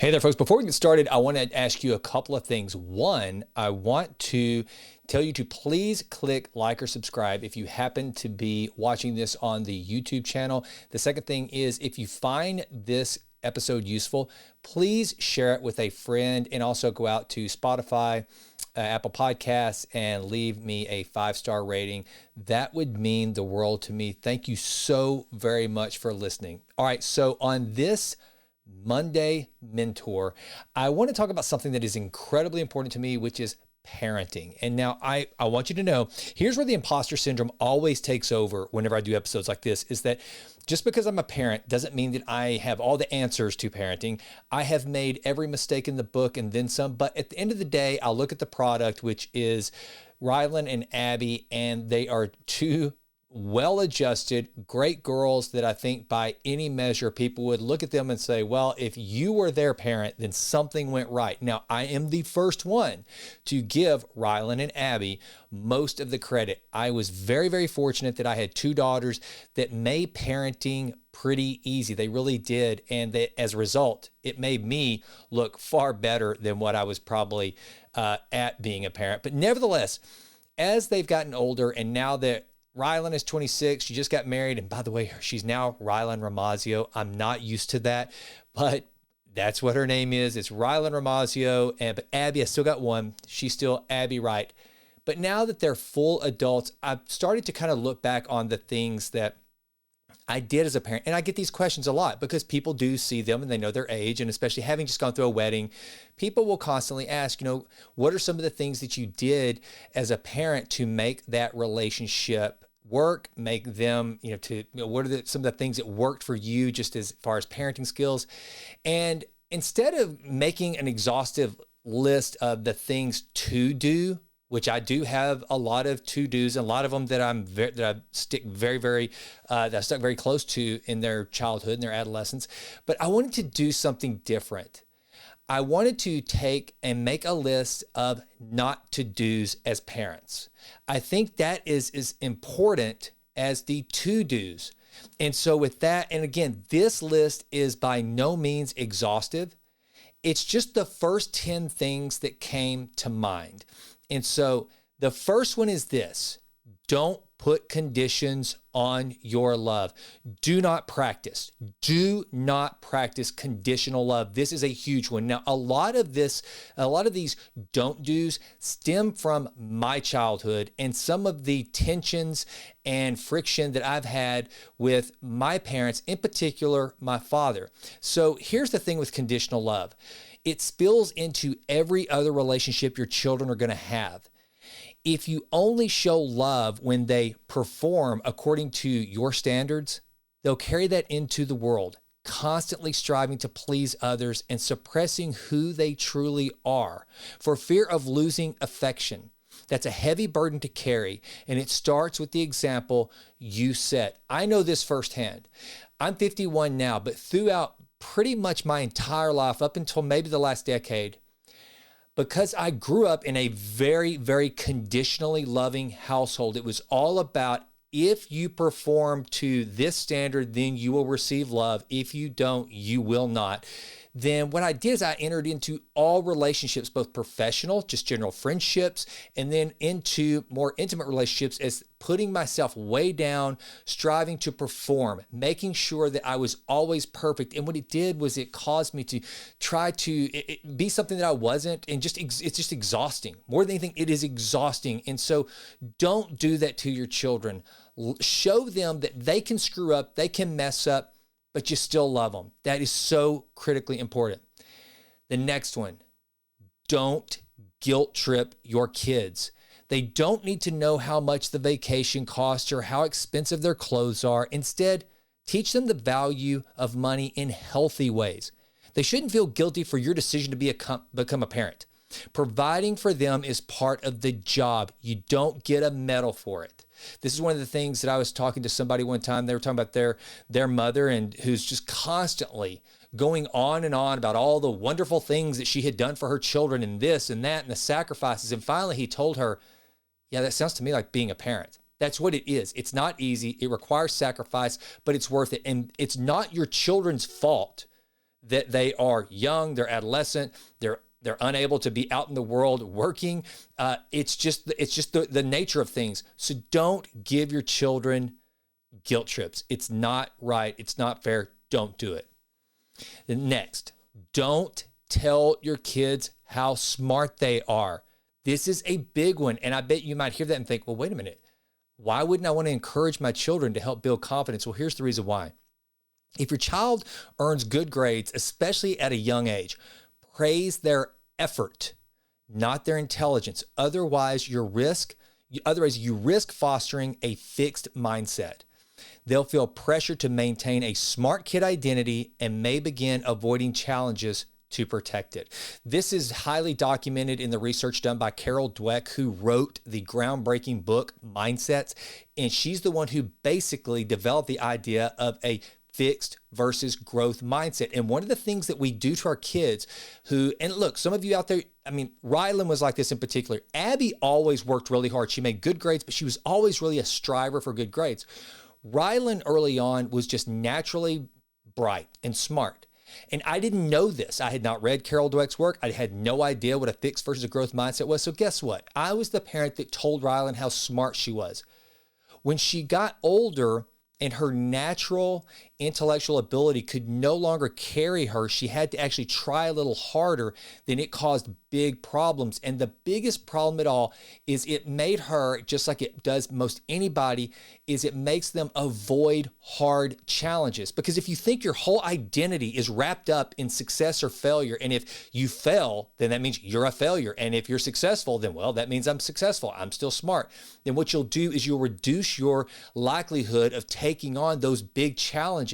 Hey there, folks. Before we get started, I want to ask you a couple of things. One, I want to tell you to please click like or subscribe if you happen to be watching this on the YouTube channel. The second thing is, if you find this episode useful, please share it with a friend, and also go out to Spotify, Apple Podcasts, and leave me a 5-star rating. That would mean the world to me. Thank you so very much for listening. All right, so on this Monday Mentor, I want to talk about something that is incredibly important to me, which is parenting. And now I want you to know, here's where the imposter syndrome always takes over whenever I do episodes like this, is that just because I'm a parent doesn't mean that I have all the answers to parenting. I have made every mistake in the book and then some, but at the end of the day, I'll look at the product, which is Ryland and Abby, and they are two well-adjusted, great girls that I think by any measure, people would look at them and say, well, if you were their parent, then something went right. Now, I am the first one to give Ryland and Abby most of the credit. I was very, very fortunate that I had two daughters that made parenting pretty easy. They really did. And that as a result, it made me look far better than what I was probably at being a parent. But nevertheless, as they've gotten older, and now that Ryland is 26. She just got married. And by the way, she's now Ryland Ramazio. I'm not used to that, but that's what her name is. It's Ryland Ramazio. But Abby, I still got one. She's still Abby Wright. But now that they're full adults, I've started to kind of look back on the things that I did as a parent. And I get these questions a lot because people do see them and they know their age. And especially having just gone through a wedding, people will constantly ask, what are some of the things that you did as a parent to make that relationship work, make them, what are some of the things that worked for you just as far as parenting skills? And instead of making an exhaustive list of the things to do, which I do have a lot of to-dos, and a lot of them that I stuck very close to in their childhood and their adolescence. But I wanted to do something different. I wanted to take and make a list of not to-dos as parents. I think that is as important as the to-dos. And so with that, and again, this list is by no means exhaustive. It's just the first 10 things that came to mind. And so the first one is this: don't put conditions on your love. Do not practice conditional love. This is a huge one. Now, a lot of these don't do's stem from my childhood and some of the tensions and friction that I've had with my parents, in particular, my father. So here's the thing with conditional love. It spills into every other relationship your children are going to have. If you only show love when they perform according to your standards, they'll carry that into the world, constantly striving to please others and suppressing who they truly are for fear of losing affection. That's a heavy burden to carry, and it starts with the example you set. I know this firsthand. I'm 51 now, but throughout pretty much my entire life, up until maybe the last decade, because I grew up in a very, very conditionally loving household, it was all about, if you perform to this standard, then you will receive love. If you don't, you will not. Then what I did is I entered into all relationships, both professional, just general friendships, and then into more intimate relationships as putting myself way down, striving to perform, making sure that I was always perfect. And what it did was it caused me to try to be something that I wasn't, and it's just exhausting. More than anything, it is exhausting. And so don't do that to your children. Show them that they can screw up, they can mess up, but you still love them. That is so critically important. The next one, don't guilt trip your kids. They don't need to know how much the vacation costs or how expensive their clothes are. Instead, teach them the value of money in healthy ways. They shouldn't feel guilty for your decision to become a parent. Providing for them is part of the job. You don't get a medal for it. This is one of the things that I was talking to somebody one time. They were talking about their mother, and who's just constantly going on and on about all the wonderful things that she had done for her children and this and that and the sacrifices. And finally he told her, yeah, that sounds to me like being a parent. That's what it is. It's not easy. It requires sacrifice, but it's worth it. And it's not your children's fault that they are young, they're adolescent, they're unable to be out in the world working. It's just the nature of things. So don't give your children guilt trips. It's not right. It's not fair. Don't do it. Next, don't tell your kids how smart they are. This is a big one. And I bet you might hear that and think, well, wait a minute. Why wouldn't I want to encourage my children to help build confidence? Well, here's the reason why. If your child earns good grades, especially at a young age, praise their effort, not their intelligence. Otherwise, you risk fostering a fixed mindset. They'll feel pressure to maintain a smart kid identity and may begin avoiding challenges to protect it. This is highly documented in the research done by Carol Dweck, who wrote the groundbreaking book Mindsets. And she's the one who basically developed the idea of a fixed versus growth mindset. And one of the things that we do to our kids and look, some of you out there, I mean, Ryland was like this in particular. Abby always worked really hard. She made good grades, but she was always really a striver for good grades. Ryland early on was just naturally bright and smart. And I didn't know this. I had not read Carol Dweck's work. I had no idea what a fixed versus a growth mindset was. So guess what? I was the parent that told Ryland how smart she was. When she got older, and her natural intellectual ability could no longer carry her, she had to actually try a little harder. Then it caused big problems. And the biggest problem at all is it made her, just like it does most anybody, is it makes them avoid hard challenges. Because if you think your whole identity is wrapped up in success or failure, and if you fail, then that means you're a failure. And if you're successful, then, well, that means I'm successful. I'm still smart. Then what you'll do is you'll reduce your likelihood of taking on those big challenges.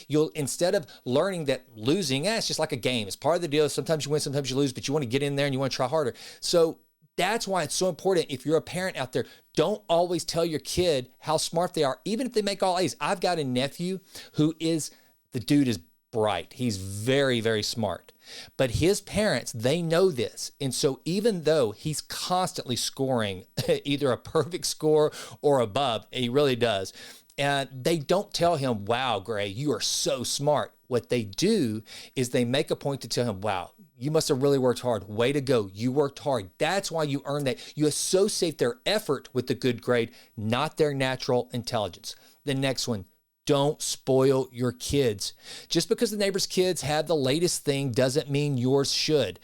You'll, instead of learning that losing, it's just like a game. It's part of the deal. Sometimes you win, sometimes you lose, but you want to get in there and you want to try harder. So that's why it's so important. If you're a parent out there, don't always tell your kid how smart they are, even if they make all A's. I've got a nephew the dude is bright. He's very, very smart. But his parents, they know this. And so even though he's constantly scoring either a perfect score or above, he really does, and they don't tell him, wow, Gray, you are so smart. What they do is they make a point to tell him, wow, you must have really worked hard. Way to go. You worked hard. That's why you earned that. You associate their effort with the good grade, not their natural intelligence. The next one, don't spoil your kids. Just because the neighbor's kids have the latest thing doesn't mean yours should.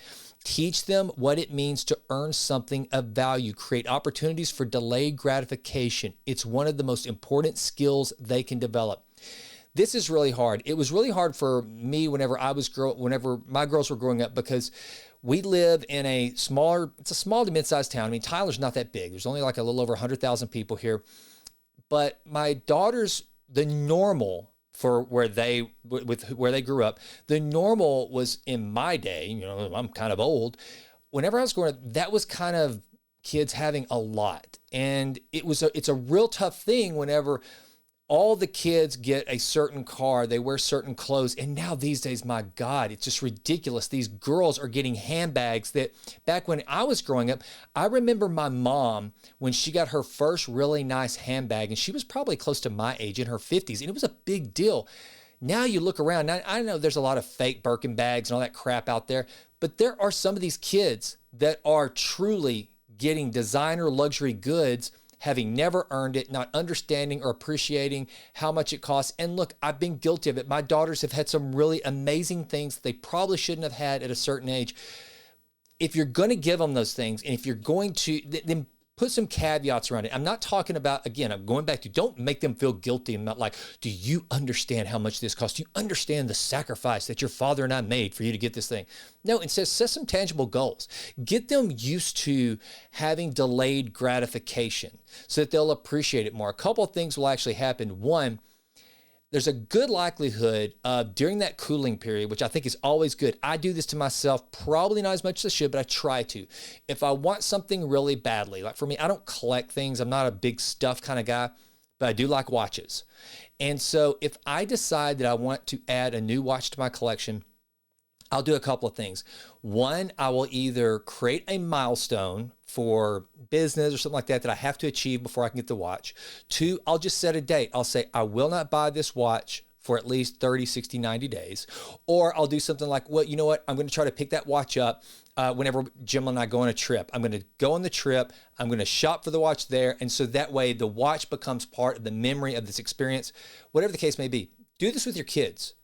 Teach them what it means to earn something of value. Create opportunities for delayed gratification. It's one of the most important skills they can develop. This is really hard. It was really hard for me whenever my girls were growing up, because we live in it's a small to mid-sized town. I mean, Tyler's not that big. There's only like a little over 100,000 people here. But my daughters, the normal for where they grew up, the normal was in my day, you know, I'm kind of old. Whenever I was growing up, that was kind of kids having a lot. And it's a real tough thing whenever all the kids get a certain car, they wear certain clothes. And now these days, my God, it's just ridiculous. These girls are getting handbags that back when I was growing up, I remember my mom when she got her first really nice handbag, and she was probably close to my age, in her 50s, and it was a big deal. Now you look around, now, I know there's a lot of fake Birkin bags and all that crap out there, but there are some of these kids that are truly getting designer luxury goods, having never earned it, not understanding or appreciating how much it costs. And look, I've been guilty of it. My daughters have had some really amazing things that they probably shouldn't have had at a certain age. If you're going to give them those things, and if you're going to, then put some caveats around it. I'm not talking about, again, I'm going back to, don't make them feel guilty. I'm not like, do you understand how much this costs? Do you understand the sacrifice that your father and I made for you to get this thing? No, instead, set some tangible goals. Get them used to having delayed gratification so that they'll appreciate it more. A couple of things will actually happen. One, there's a good likelihood of, during that cooling period, which I think is always good. I do this to myself, probably not as much as I should, but I try to. If I want something really badly, like for me, I don't collect things. I'm not a big stuff kind of guy, but I do like watches. And so if I decide that I want to add a new watch to my collection, I'll do a couple of things. One, I will either create a milestone for business or something like that I have to achieve before I can get the watch. Two, I'll just set a date. I'll say, I will not buy this watch for at least 30, 60, 90 days. Or I'll do something like, well, you know what? I'm going to try to pick that watch up whenever Jim and I go on a trip. I'm going to go on the trip. I'm going to shop for the watch there. And so that way the watch becomes part of the memory of this experience, whatever the case may be. Do this with your kids.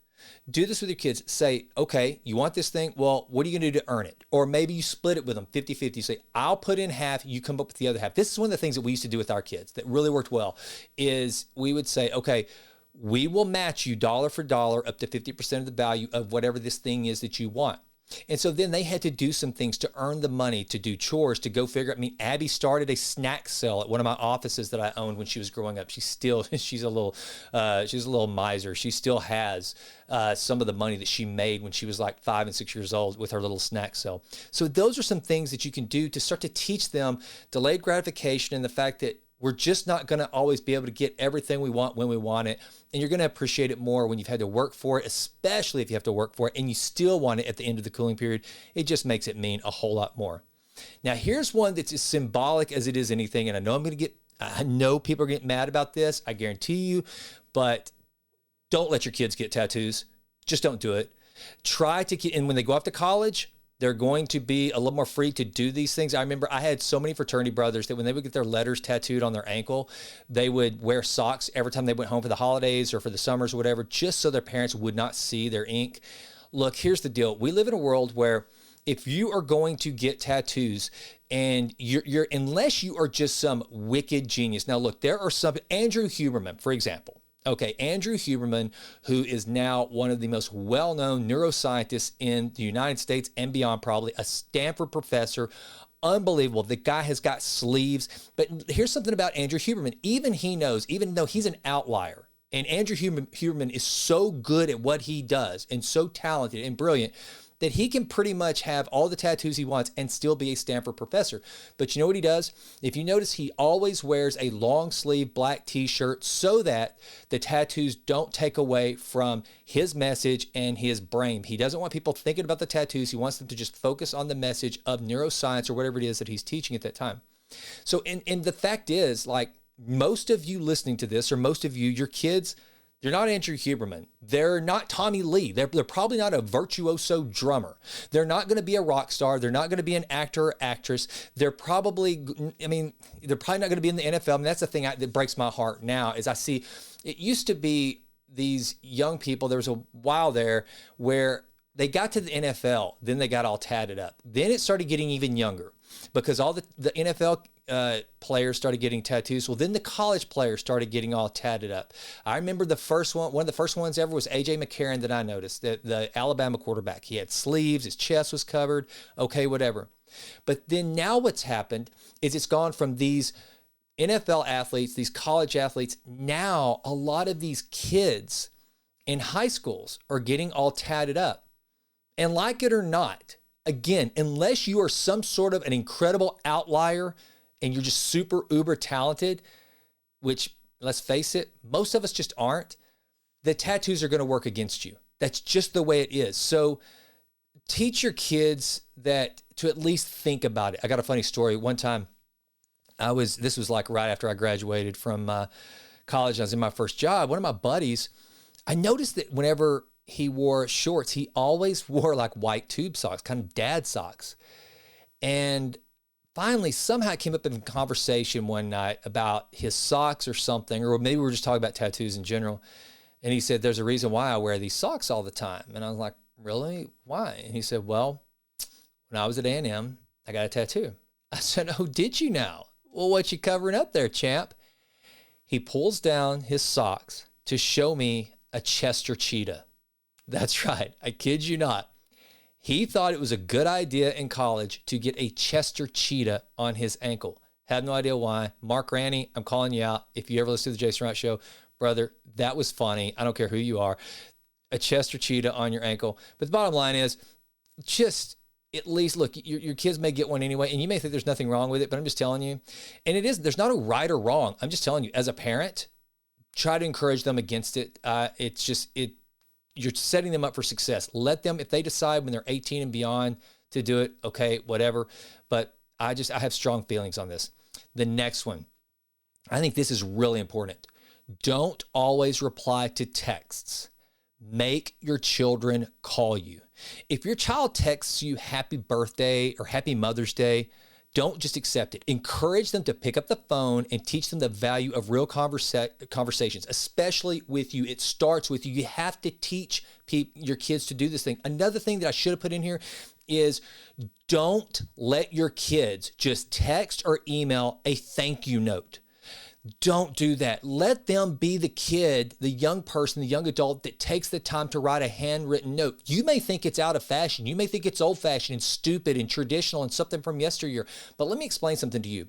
Do this with your kids. Say, okay, you want this thing? Well, what are you going to do to earn it? Or maybe you split it with them 50-50. Say, I'll put in half, you come up with the other half. This is one of the things that we used to do with our kids that really worked well, is we would say, okay, we will match you dollar for dollar up to 50% of the value of whatever this thing is that you want. And so then they had to do some things to earn the money, to do chores, to go figure out. I mean, Abby started a snack sale at one of my offices that I owned when she was growing up. She's a little miser. She still has some of the money that she made when she was like 5 and 6 years old with her little snack sale. So those are some things that you can do to start to teach them delayed gratification and the fact that we're just not going to always be able to get everything we want when we want it. And you're going to appreciate it more when you've had to work for it, especially if you have to work for it and you still want it at the end of the cooling period. It just makes it mean a whole lot more. Now, here's one that's as symbolic as it is anything. And I know people are getting mad about this. I guarantee you, but don't let your kids get tattoos. Just don't do it. And when they go off to college, they're going to be a little more free to do these things. I remember I had so many fraternity brothers that when they would get their letters tattooed on their ankle, they would wear socks every time they went home for the holidays or for the summers or whatever, just so their parents would not see their ink. Look, here's the deal. We live in a world where if you are going to get tattoos and you're unless you are just some wicked genius. Now, look, there are some, Andrew Huberman, for example. Okay, Andrew Huberman, who is now one of the most well-known neuroscientists in the United States and beyond, probably a Stanford professor. Unbelievable. The guy has got sleeves. But here's something about Andrew Huberman. Even he knows, even though he's an outlier, and Andrew Huberman is so good at what he does and so talented and brilliant, that he can pretty much have all the tattoos he wants and still be a Stanford professor. But you know what he does? If you notice, he always wears a long sleeve black t-shirt so that the tattoos don't take away from his message and his brain. He doesn't want people thinking about the tattoos. He wants them to just focus on the message of neuroscience or whatever it is that he's teaching at that time. So, and the fact is, like, most of you listening to this, or most of you, your kids, they're not Andrew Huberman. They're not Tommy Lee. They're probably not a virtuoso drummer. They're not going to be a rock star. They're not going to be an actor or actress. They're probably not going to be in the NFL. And that's the thing that breaks my heart now is I see it used to be these young people. There was a while there where they got to the NFL, then they got all tatted up. Then it started getting even younger because all the NFL players started getting tattoos. Well, then the college players started getting all tatted up. I remember one of the first ones ever was A.J. McCarron that I noticed, the Alabama quarterback. He had sleeves, his chest was covered, okay, whatever. But then now what's happened is it's gone from these NFL athletes, these college athletes. Now a lot of these kids in high schools are getting all tatted up. And like it or not, again, unless you are some sort of an incredible outlier and you're just super uber talented, which, let's face it, most of us just aren't, the tattoos are going to work against you. That's just the way it is. So teach your kids that to at least think about it. I got a funny story. One time, this was like right after I graduated from college. I was in my first job. One of my buddies, I noticed that whenever he wore shorts, he always wore like white tube socks, kind of dad socks. And finally, somehow it came up in conversation one night about his socks or something, or maybe we were just talking about tattoos in general. And he said, there's a reason why I wear these socks all the time. And I was like, really? Why? And he said, well, when I was at A&M, I got a tattoo. I said, oh, did you now? Well, what you covering up there, champ? He pulls down his socks to show me a Chester cheetah. That's right. I kid you not. He thought it was a good idea in college to get a Chester cheetah on his ankle. Had no idea why. Mark Ranny, I'm calling you out. If you ever listen to the Jason Wright Show, brother, that was funny. I don't care who you are. A Chester cheetah on your ankle. But the bottom line is, just at least, look, your kids may get one anyway, and you may think there's nothing wrong with it, but I'm just telling you. And there's not a right or wrong. I'm just telling you, as a parent, try to encourage them against it. You're setting them up for success. Let them, if they decide when they're 18 and beyond to do it, okay, whatever. But I have strong feelings on this. The next one, I think this is really important. Don't always reply to texts. Make your children call you. If your child texts you happy birthday or happy Mother's Day, don't just accept it. Encourage them to pick up the phone and teach them the value of real conversations, especially with you. It starts with you. You have to teach your kids to do this thing. Another thing that I should have put in here is don't let your kids just text or email a thank you note. Don't do that. Let them be the kid, the young person, the young adult that takes the time to write a handwritten note. You may think it's out of fashion. You may think it's old fashioned and stupid and traditional and something from yesteryear. But let me explain something to you.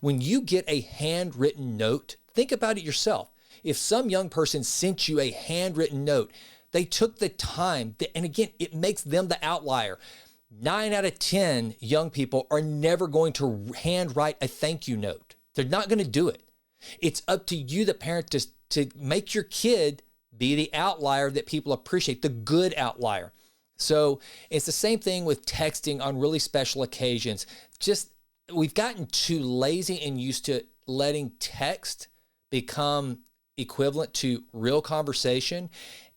When you get a handwritten note, think about it yourself. If some young person sent you a handwritten note, they took the time, and again, it makes them the outlier. 9 out of 10 young people are never going to handwrite a thank you note. They're not going to do it. It's up to you, the parent, to make your kid be the outlier that people appreciate, the good outlier. So it's the same thing with texting on really special occasions. We've gotten too lazy and used to letting text become equivalent to real conversation.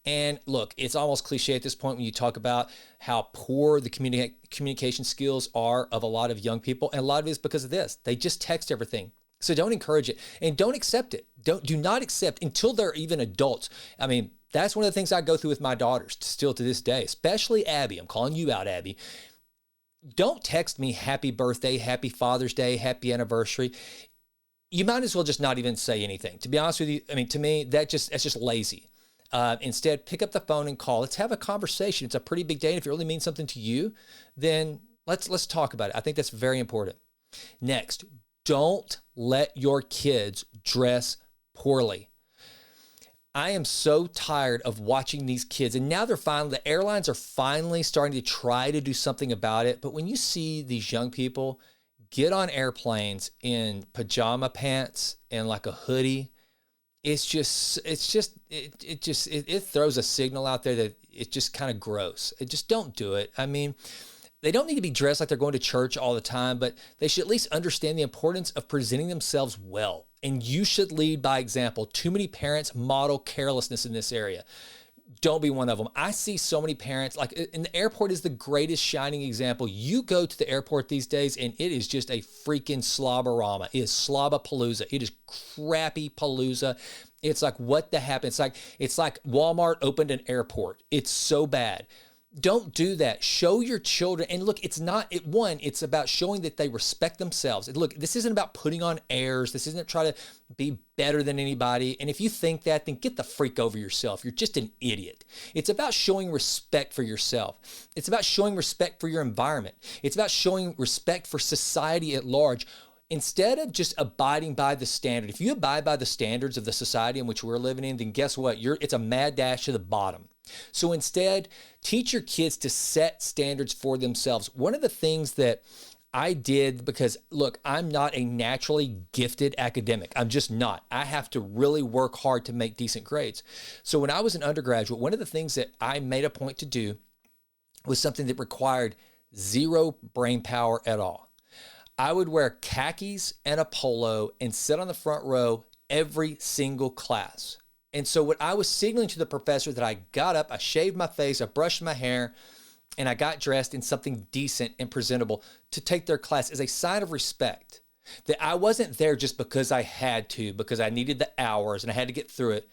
And look, it's almost cliche at this point when you talk about how poor the communication skills are of a lot of young people. And a lot of it is because of this. They just text everything. So don't encourage it and don't accept it. Do not accept until they're even adults. I mean, that's one of the things I go through with my daughters still to this day, especially Abby. I'm calling you out, Abby. Don't text me happy birthday, happy Father's Day, happy anniversary. You might as well just not even say anything. To be honest with you, I mean, to me, that's just lazy. Instead, pick up the phone and call. Let's have a conversation. It's a pretty big day. And if it really means something to you, then let's talk about it. I think that's very important. Next, don't let your kids dress poorly. I am so tired of watching these kids, and now the airlines are finally starting to try to do something about it. But when you see these young people get on airplanes in pajama pants and like a hoodie, it throws a signal out there that it's just kind of gross. Just don't do it. I mean, they don't need to be dressed like they're going to church all the time, but they should at least understand the importance of presenting themselves well. And you should lead by example. Too many parents model carelessness in this area. Don't be one of them. I see so many parents, like in the airport is the greatest shining example. You go to the airport these days and it is just a freaking slobberama. It is slobberpalooza. It is crappy palooza. It's like, what the heck? It's like Walmart opened an airport. It's so bad. Don't do that. Show your children. And look, it's about showing that they respect themselves. And look, this isn't about putting on airs. This isn't trying to be better than anybody. And if you think that, then get the freak over yourself. You're just an idiot. It's about showing respect for yourself. It's about showing respect for your environment. It's about showing respect for society at large. Instead of just abiding by the standard, if you abide by the standards of the society in which we're living in, then guess what? It's a mad dash to the bottom. So instead, teach your kids to set standards for themselves. One of the things that I did, because look, I'm not a naturally gifted academic. I'm just not. I have to really work hard to make decent grades. So when I was an undergraduate, one of the things that I made a point to do was something that required zero brain power at all. I would wear khakis and a polo and sit on the front row every single class. And so what I was signaling to the professor that I got up, I shaved my face, I brushed my hair, and I got dressed in something decent and presentable to take their class as a sign of respect. That I wasn't there just because I had to, because I needed the hours and I had to get through it.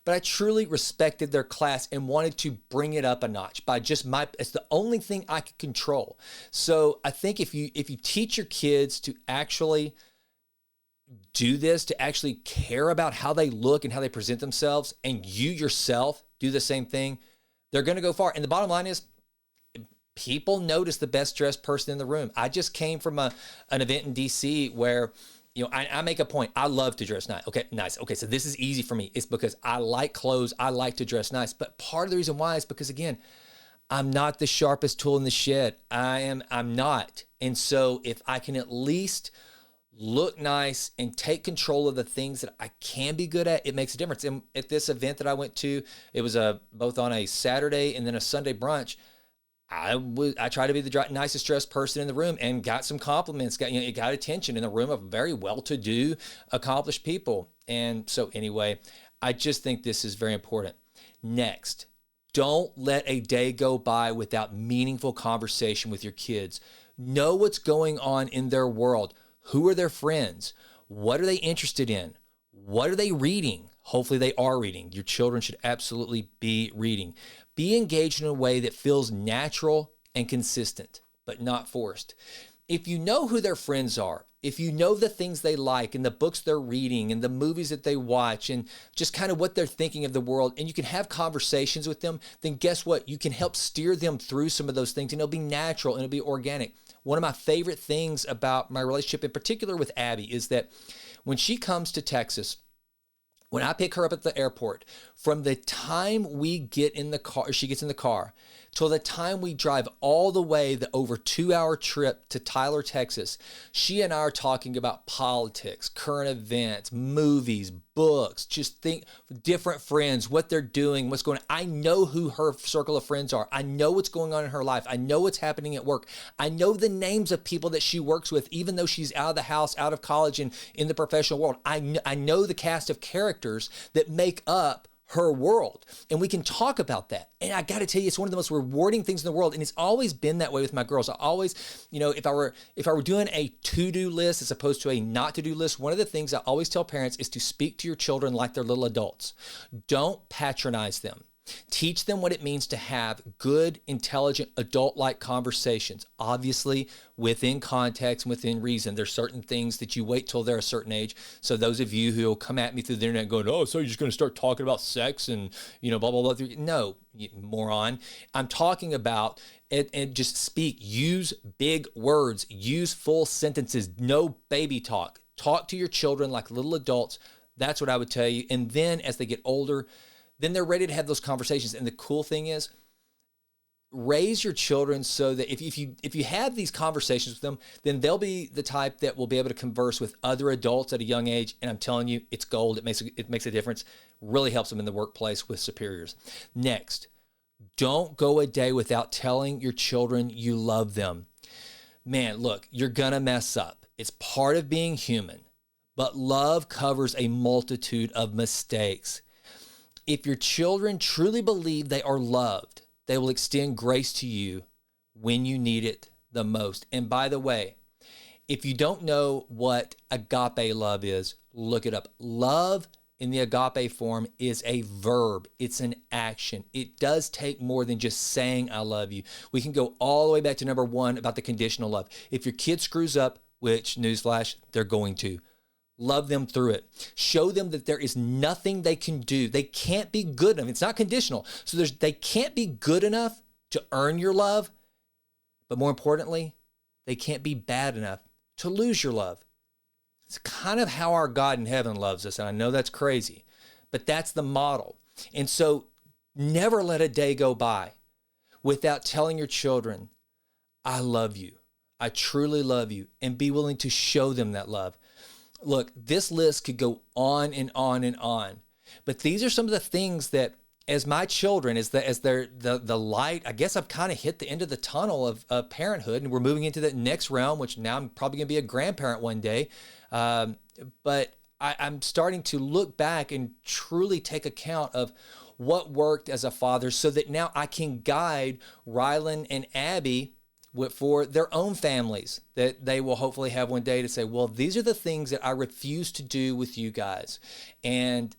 But I truly respected their class and wanted to bring it up a notch by it's the only thing I could control. So I think if you teach your kids to actually do this, to actually care about how they look and how they present themselves, and you yourself do the same thing, they're going to go far. And the bottom line is, people notice the best dressed person in the room. I just came from an event in DC where, I make a point. I love to dress nice. Okay, nice. Okay, so this is easy for me. It's because I like clothes. I like to dress nice. But part of the reason why is because, again, I'm not the sharpest tool in the shed. I'm not. And so if I can at least look nice and take control of the things that I can be good at, it makes a difference. And at this event that I went to, it was both on a Saturday and then a Sunday brunch. I tried to be the nicest dressed person in the room and got some compliments. It got attention in a room of very well-to-do, accomplished people. And so anyway, I just think this is very important. Next, don't let a day go by without meaningful conversation with your kids. Know what's going on in their world. Who are their friends? What are they interested in? What are they reading? Hopefully they are reading. Your children should absolutely be reading. Be engaged in a way that feels natural and consistent, but not forced. If you know who their friends are, if you know the things they like and the books they're reading and the movies that they watch and just kind of what they're thinking of the world, and you can have conversations with them, then guess what? You can help steer them through some of those things, and it'll be natural and it'll be organic. One of my favorite things about my relationship, in particular with Abby, is that when she comes to Texas, when I pick her up at the airport, from the time we get in the car, or she gets in the car, till the time we drive all the way, the over 2-hour trip to Tyler, Texas, she and I are talking about politics, current events, movies, books, just think different friends, what they're doing, what's going on. I know who her circle of friends are. I know what's going on in her life. I know what's happening at work. I know the names of people that she works with, even though she's out of the house, out of college, and in the professional world. I know the cast of characters that make up her world. And we can talk about that. And I got to tell you, it's one of the most rewarding things in the world. And it's always been that way with my girls. I always, if I were doing a to-do list as opposed to a not to-do list, one of the things I always tell parents is to speak to your children like they're little adults. Don't patronize them. Teach them what it means to have good, intelligent, adult-like conversations. Obviously, within context and within reason. There's certain things that you wait till they're a certain age. So those of you who will come at me through the internet going, oh, so you're just going to start talking about sex and, blah, blah, blah. No, you moron. I'm talking about it, and just speak. Use big words. Use full sentences. No baby talk. Talk to your children like little adults. That's what I would tell you. And then as they get older, then they're ready to have those conversations. And the cool thing is, raise your children so that if you have these conversations with them, then they'll be the type that will be able to converse with other adults at a young age. And I'm telling you, it's gold. It makes a difference. Really helps them in the workplace with superiors. Next, don't go a day without telling your children you love them. Man, look, you're gonna mess up. It's part of being human. But love covers a multitude of mistakes. If your children truly believe they are loved, they will extend grace to you when you need it the most. And by the way, if you don't know what agape love is, look it up. Love in the agape form is a verb. It's an action. It does take more than just saying I love you. We can go all the way back to number 1 about the conditional love. If your kid screws up, which, newsflash, they're going to, love them through it. Show them that there is nothing they can do. They can't be good enough. It's not conditional. So they can't be good enough to earn your love. But more importantly, they can't be bad enough to lose your love. It's kind of how our God in heaven loves us. And I know that's crazy, but that's the model. And so never let a day go by without telling your children, I love you. I truly love you. And be willing to show them that love. Look, this list could go on and on and on, but these are some of the things that, as my children, as they're the light, I guess I've kind of hit the end of the tunnel of parenthood, and we're moving into that next realm, which now I'm probably going to be a grandparent one day. But I'm starting to look back and truly take account of what worked as a father, so that now I can guide Ryland and Abby for their own families, that they will hopefully have one day to say, well, these are the things that I refuse to do with you guys. And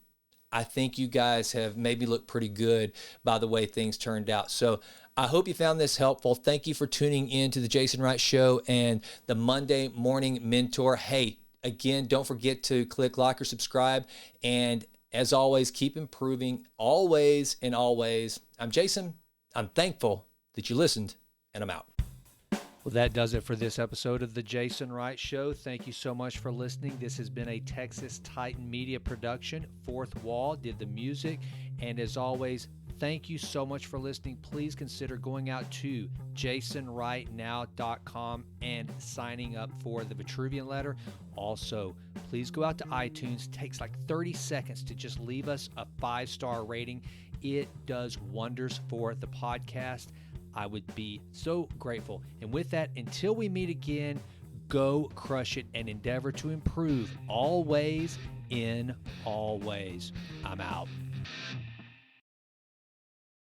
I think you guys have made me look pretty good by the way things turned out. So I hope you found this helpful. Thank you for tuning in to the Jason Wright Show and the Monday Morning Mentor. Hey, again, don't forget to click like or subscribe. And as always, keep improving always and always. I'm Jason. I'm thankful that you listened, and I'm out. Well, that does it for this episode of The Jason Wright Show. Thank you so much for listening. This has been a Texas Titan Media production. Fourth Wall did the music. And as always, thank you so much for listening. Please consider going out to jasonwrightnow.com and signing up for the Vitruvian Letter. Also, please go out to iTunes. It takes like 30 seconds to just leave us a 5-star rating. It does wonders for the podcast. I would be so grateful. And with that, until we meet again, go crush it and endeavor to improve always in all ways. I'm out.